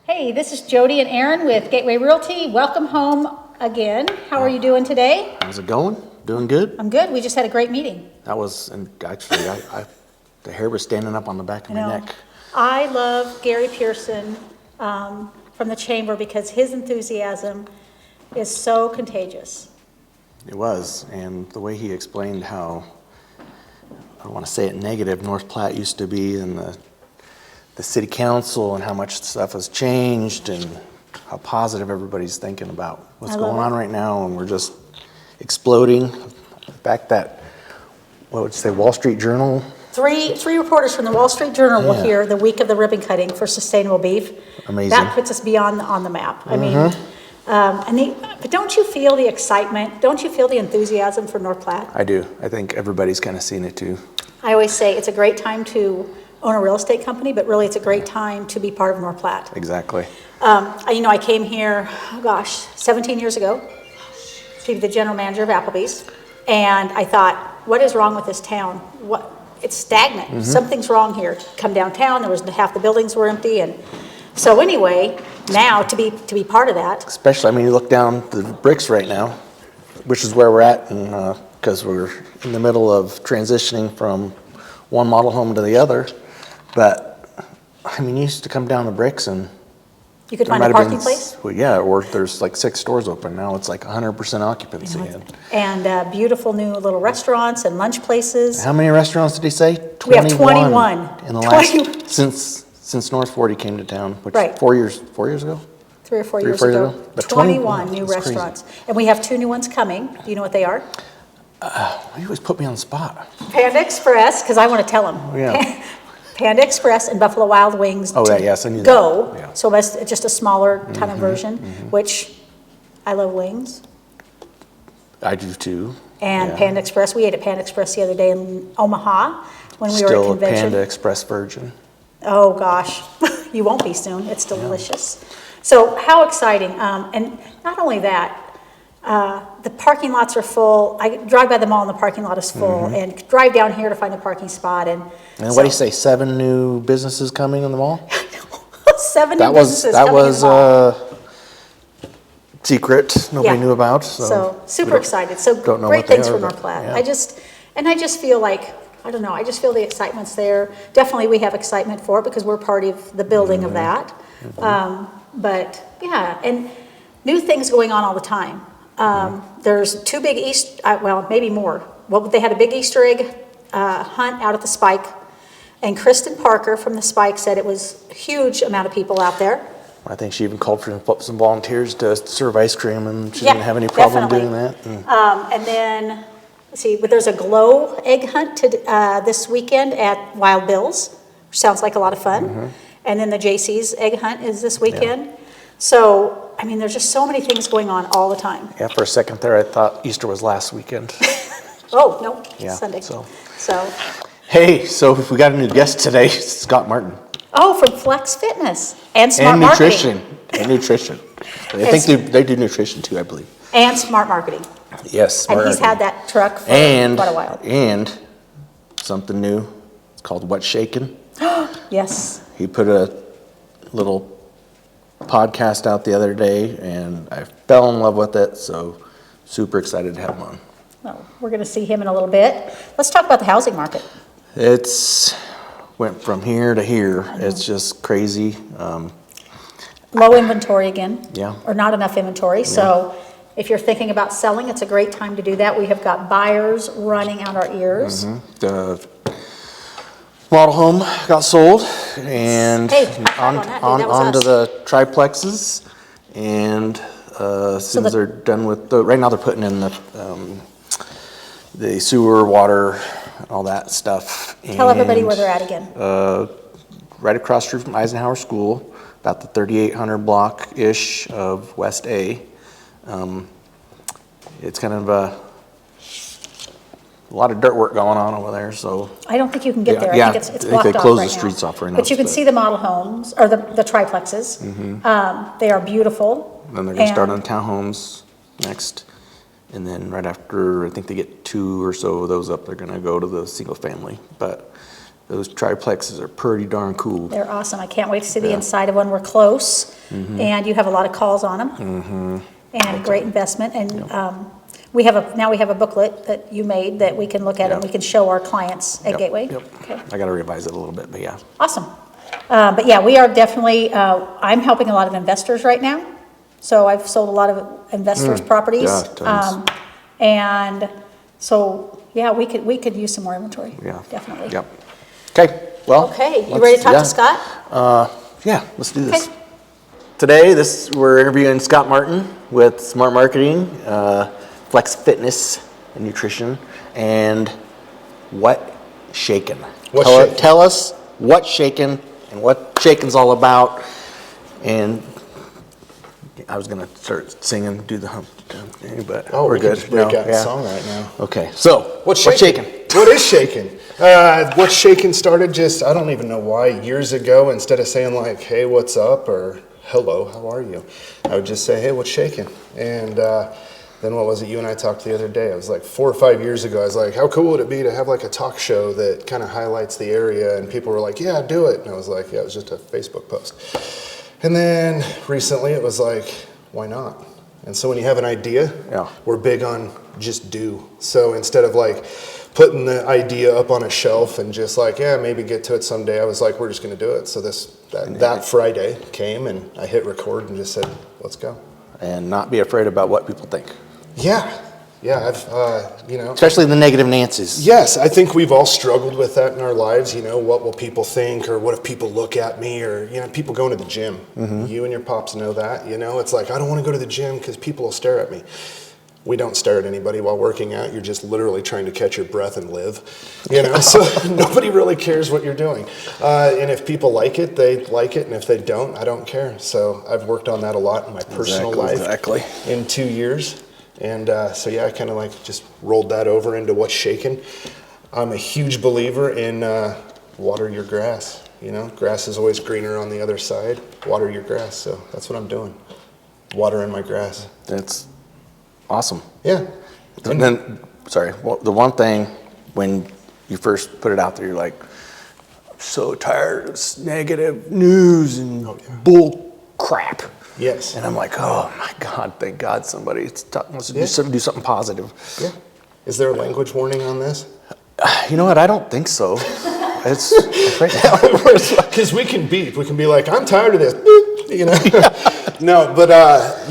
Hey, this is Jody and Aaron with Gateway Realty. Welcome home again. How are you doing today? How's it going? Doing good? I'm good. We just had a great meeting. That was, and actually, the hair was standing up on the back of my neck. I love Gary Pearson from the Chamber because his enthusiasm is so contagious. It was, and the way he explained how, I don't want to say it negative, North Platte used to be, and the city council, and how much stuff has changed, and how positive everybody's thinking about what's going on right now, and we're just exploding. In fact, what would you say, Wall Street Journal? Three reporters from the Wall Street Journal were here the week of the ribbon cutting for sustainable beef. Amazing. That puts us beyond on the map. I mean, but don't you feel the excitement? Don't you feel the enthusiasm for North Platte? I do. I think everybody's kind of seen it too. I always say it's a great time to own a real estate company, but really it's a great time to be part of North Platte. Exactly. I came here, 17 years ago to be the general manager of Applebee's, and I thought, what is wrong with this town? It's stagnant. Something's wrong here. Come downtown, there was half the buildings were empty, and so anyway, now to be part of that. Especially, you look down the bricks right now, which is where we're at, and because we're in the middle of transitioning from one model home to the other. But you used to come down the bricks and you could find a parking place. Well, yeah, or there's like 6 stores open now. It's like 100% occupancy. And beautiful new little restaurants and lunch places. How many restaurants did he say? 21. We have 21 in the last since North 40 came to town, which 4 years ago. 3 or 4 years ago. But 21 new restaurants, crazy. And we have 2 new ones coming. Do you know what they are? You always put me on the spot. Panda Express, because I want to tell them. Yeah. Panda Express and Buffalo Wild Wings. Oh, yes, I knew go. That. Yeah. So it's just a smaller kind of version, which I love wings. I do too. And Panda Express. We ate at Panda Express the other day in Omaha when we were at convention. Still a Panda Express virgin. Oh gosh, you won't be soon. It's delicious. Yeah. So how exciting! And not only that. The parking lots are full. I drive by the mall and the parking lot is full, and drive down here to find a parking spot. And what do you say? 7 new businesses coming in the mall? 7 new businesses coming in the mall. That was secret. Nobody knew about. So super excited. So don't know great what they things are, for North Platte. Yeah. I just feel like, I don't know. I just feel the excitement's there. Definitely, we have excitement for it because we're part of the building of that. But yeah, and new things going on all the time. There's 2 big maybe more. Well, they had a big Easter egg hunt out at the Spike, and Kristen Parker from the Spike said it was a huge amount of people out there. I think she even called for some volunteers to serve ice cream, and she didn't have any problem doing that. And then, let's see, but there's a glow egg hunt this weekend at Wild Bill's, which sounds like a lot of fun. And then the JC's egg hunt is this weekend. Yeah. So, there's just so many things going on all the time. Yeah, for a second there, I thought Easter was last weekend. Oh, no, yeah, Sunday. So. Hey, so we got a new guest today, Scott Martin. Oh, from Flex Fitness and Smart Marketing. And nutrition. I think they do nutrition too, I believe. And Smart Marketing. Yes, Smart And he's Marketing. had that truck for quite a while. And something new. It's called What's Shakin'. Yes. He put a little podcast out the other day, and I fell in love with it, so super excited to have him on. Well, we're going to see him in a little bit. Let's talk about the housing market. It's went from here to here. It's just crazy. Low inventory again. Yeah. Or not enough inventory. Yeah. So if you're thinking about selling, it's a great time to do that. We have got buyers running out our ears. The model home got sold, and onto the triplexes, and as soon as they're done with right now they're putting in the sewer, water, all that stuff. Tell everybody where they're at again. Right across the street from Eisenhower School, about the 3800 block-ish of West A. It's kind of a lot of dirt work going on over there, so. I don't think you can get there. Yeah, I think it's blocked off they right now. closed the streets off right now. But you can see the model homes, or the triplexes. They are beautiful. Then they're going to start on townhomes next. And then right after, I think they get 2 or so of those up, they're going to go to the single family. But Those triplexes are pretty darn cool. They're awesome. I can't wait to see the Yeah. inside of one. We're close, and you have a lot of calls on them, and a great investment. And we have a booklet that you made that we can look at and we can show our clients at Yep, Gateway. Yep. Okay. I got to revise it a little bit, but yeah. Awesome. But yeah, we are definitely, I'm helping a lot of investors right now. So I've sold a lot of investors' properties. Yeah, tons. And so, yeah, we could use some more inventory. Yeah. Definitely. Yep. Okay, well. Okay, you ready to talk to Scott? Yeah, let's do this. Okay. Today, we're interviewing Scott Martin with Smart Marketing, Flex Fitness and Nutrition, and what Shakin. What's Shakin? Tell us what Shakin and what Shakin's all about. And I was gonna start singing, do the hump, but we're we good. can just break No, out the yeah. song right now. Okay, so What's Shakin? What is Shakin? What Shakin started just, I don't even know why, years ago, instead of saying like, hey, what's up, or hello, how are you? I would just say, hey, what's shaking? And then what was it, you and I talked the other day, it was like 4 or 5 years ago, I was like, how cool would it be to have like a talk show that kind of highlights the area? And people were like, yeah, do it. And I was like, yeah, it was just a Facebook post. And then recently it was like, why not? And so when you have an idea, we're big on just do. So instead of like putting the idea up on a shelf and just like, yeah, maybe get to it someday, I was like, we're just going to do it. So that Friday came and I hit record and just said, let's go. And not be afraid about what people think. Yeah, I've, Especially the negative Nancy's. Yes, I think we've all struggled with that in our lives. What will people think, or what if people look at me, or people going to the gym. You and your pops know that. It's like, I don't want to go to the gym because people will stare at me. We don't stare at anybody while working out. You're just literally trying to catch your breath and live. So nobody really cares what you're doing. And if people like it, they like it, and if they don't, I don't care. So I've worked on that a lot in my personal life in 2 years. And so yeah, I kind of like just rolled that over into what's shaking. I'm a huge believer in water your grass. Grass is always greener on the other side. Water your grass. So that's what I'm doing. Watering my grass. That's awesome. Yeah. And then, the one thing when you first put it out there, you're like, I'm so tired of this negative news and bull crap. Yes. And I'm like, oh my God, thank God somebody wants to do something positive. Yeah. Is there a language warning on this? You know what? I don't think so. It's right now. Because we can beep. We can be like, I'm tired of this. No, but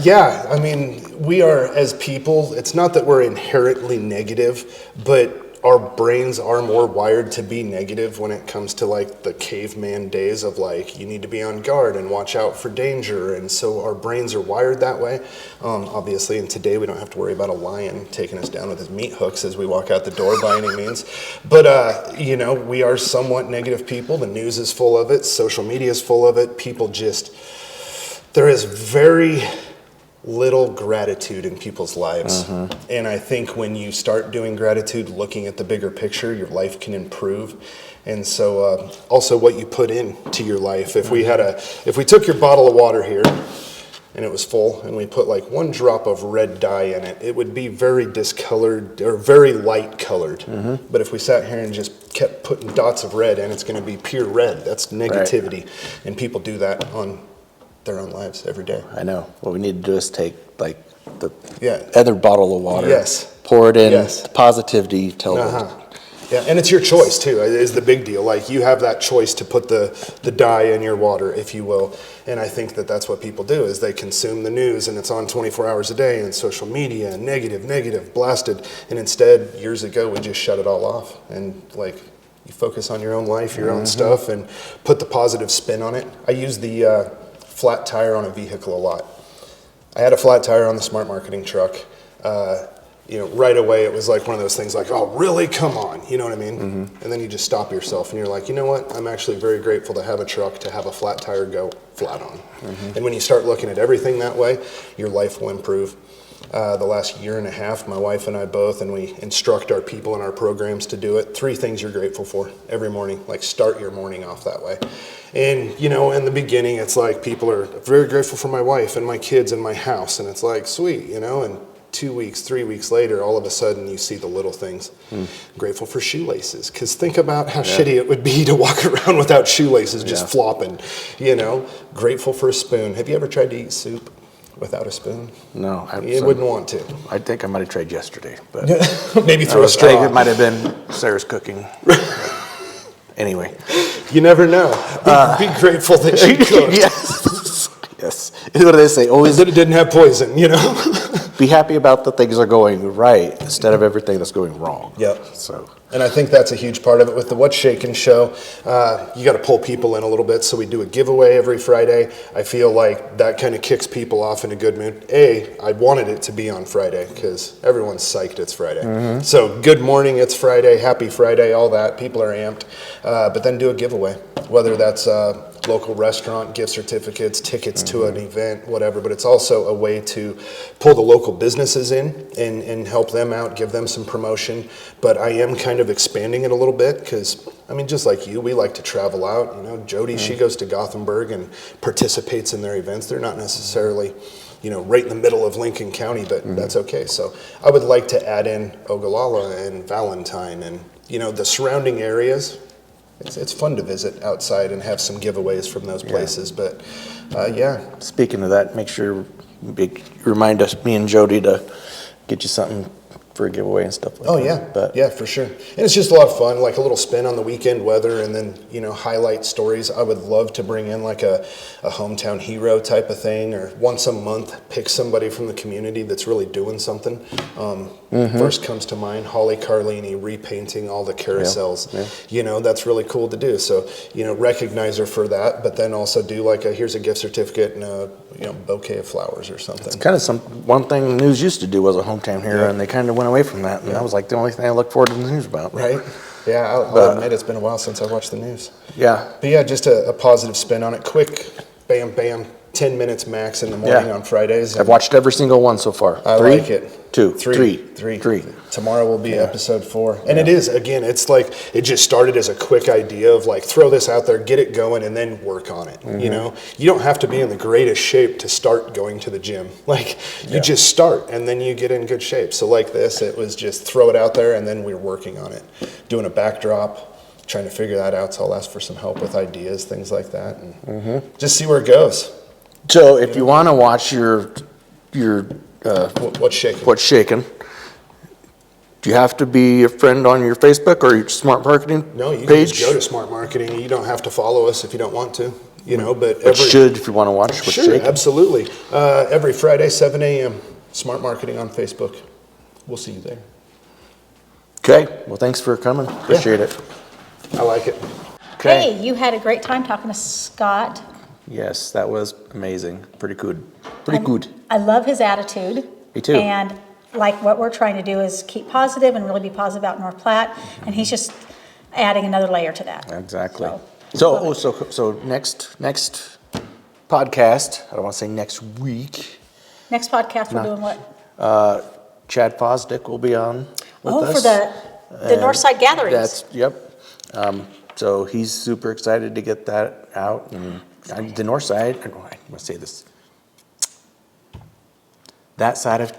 yeah, I mean, we are, as people, it's not that we're inherently negative, but our brains are more wired to be negative when it comes to like the caveman days of like, you need to be on guard and watch out for danger. And so our brains are wired that way. Obviously, and today we don't have to worry about a lion taking us down with his meat hooks as we walk out the door by any means. But, we are somewhat negative people. The news is full of it. Social media is full of it. There is very little gratitude in people's lives. And I think when you start doing gratitude, looking at the bigger picture, your life can improve. And so also what you put into your life. If we took your bottle of water here and it was full and we put like one drop of red dye in it, it would be very discolored or very light colored. But if we sat here and just kept putting dots of red in, it's going to be pure red. That's negativity. Right. And people do that on their own lives every day. I know. What we need to do is take like the other bottle of water, pour it in, positivity, tell them. Yeah, and it's your choice too, is the big deal. Like you have that choice to put the dye in your water, if you will. And I think that that's what people do, is they consume the news and it's on 24 hours a day and social media and negative, blasted. And instead, years ago, we just shut it all off. And like, you focus on your own life, your own stuff, and put the positive spin on it. I use the flat tire on a vehicle a lot. I had a flat tire on the Smart Marketing truck. Right away it was like one of those things like, oh, really? Come on. You know what I mean? And then you just stop yourself and you're like, you know what? I'm actually very grateful to have a truck to have a flat tire go flat on. And when you start looking at everything that way, your life will improve. The last year and a half, my wife and I both, and we instruct our people in our programs to do it. 3 things you're grateful for every morning. Like start your morning off that way. And, in the beginning, it's like people are very grateful for my wife and my kids and my house. And it's like, sweet, and 2 weeks, 3 weeks later, all of a sudden you see the little things. Grateful for shoelaces, because think about how shitty it would be to walk around without shoelaces just flopping, you know. Grateful for a spoon. Have you ever tried to eat soup without a spoon? No. You wouldn't want to. I think I might have tried yesterday, but Maybe through a I straw. think it might have been Sarah's cooking. Anyway. You never know. Be grateful that she cooked. Yes. Yes. What do they say? Always That it didn't have poison, you know? be happy about the things that are going right instead of everything that's going wrong. Yep. So. And I think that's a huge part of it with the What's Shakin' show. You got to pull people in a little bit. So we do a giveaway every Friday. I feel like that kind of kicks people off in a good mood. I wanted it to be on Friday because everyone's psyched it's Friday. So good morning, it's Friday, happy Friday, all that. People are amped. But then do a giveaway, whether that's local restaurant, gift certificates, tickets to an event, whatever. But it's also a way to pull the local businesses in and help them out, give them some promotion. But I am kind of expanding it a little bit because, I mean, just like you, we like to travel out. You know, Jody, she goes to Gothenburg and participates in their events. They're not necessarily, you know, right in the middle of Lincoln County, but that's okay. So I would like to add in Ogallala and Valentine and, you know, the surrounding areas. It's fun to visit outside and have some giveaways from those places, but yeah. Speaking of that, make sure remind us, me and Jody, to get you something for a giveaway and stuff like that. Oh yeah, but yeah, for sure. And it's just a lot of fun, like a little spin on the weekend weather, and then, you know, highlight stories. I would love to bring in like a hometown hero type of thing, or once a month pick somebody from the community that's really doing something. First comes to mind, Holly Carlini repainting all the carousels. Yeah. You know, that's really cool to do. So, you know, recognize her for that, but then also do like here's a gift certificate and a, you know, bouquet of flowers or something. it's kind of one thing the news used to do was a hometown hero, and they kind of went away from that, and that was like the only thing I look forward to the news about. Right? Yeah, I'll admit it's been a while since I watched the news. Yeah. But yeah, just a positive spin on it. Quick, bam, bam, 10 minutes max in the morning on Fridays. I've watched every single one so far. I like it. Three. Tomorrow will be episode 4. And it is, again, it's like, it just started as a quick idea of like, throw this out there, get it going, and then work on it. You know, you don't have to be in the greatest shape to start going to the gym. Like, you just start and then you get in good shape. So like this, it was just throw it out there and then we're working on it. Doing a backdrop, trying to figure that out. So I'll ask for some help with ideas, things like that, and just see where it goes. So if you want to watch your What's shaking? What's Shakin', do you have to be a friend on your Facebook or your Smart Marketing No, you can page? just go to Smart Marketing. You don't have to follow us if you don't want to, you know, but But should, if you want to watch What's sure, Shakin'. absolutely. Every Friday, 7 a.m., Smart Marketing on Facebook. We'll see you there. Okay, well, thanks for coming. Appreciate it. I like it. Okay. Hey, you had a great time talking to Scott. Yes, that was amazing. Pretty good. Pretty good. I love his attitude. Me too. And like what we're trying to do is keep positive and really be positive about North Platte. And he's just adding another layer to that. Exactly. So- So next podcast, I don't want to say next week, Next podcast, we're doing what? Chad Fosdick will be on with us. Oh, for the Northside gatherings. So he's super excited to get that out. And the north side, I want to say this, that side of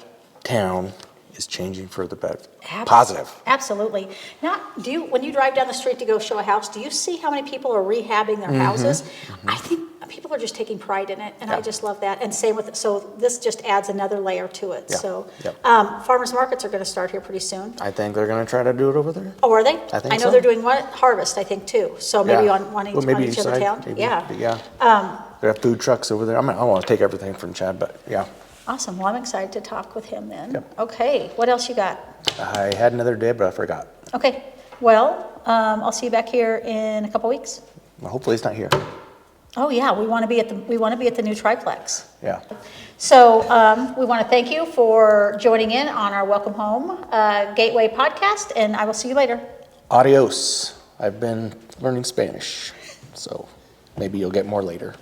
town is changing for the better. Positive. Absolutely. Now, when you drive down the street to go show a house, do you see how many people are rehabbing their houses? I think people are just taking pride in it, and I just love that. And same with, so this just adds another layer to it. Yeah. So, Yep. farmers markets are going to start here pretty soon. I think they're going to try to do it over there. Oh, are they? I think know so. they're doing what? Harvest, I think, too. So maybe Yeah. on Well, maybe each other inside, town. maybe. Yeah. Yeah. They have food trucks over there. I don't want to take everything from Chad, but yeah. Awesome. Well, I'm excited to talk with him then. Yep. Okay. What else you got? I had another day, but I forgot. Okay. Well, I'll see you back here in a couple weeks. Well, hopefully it's not here. Oh yeah, we want to be at the new triplex. Yeah. So we want to thank you for joining in on our Welcome Home Gateway podcast, and I will see you later. Adios. I've been learning Spanish, so maybe you'll get more later.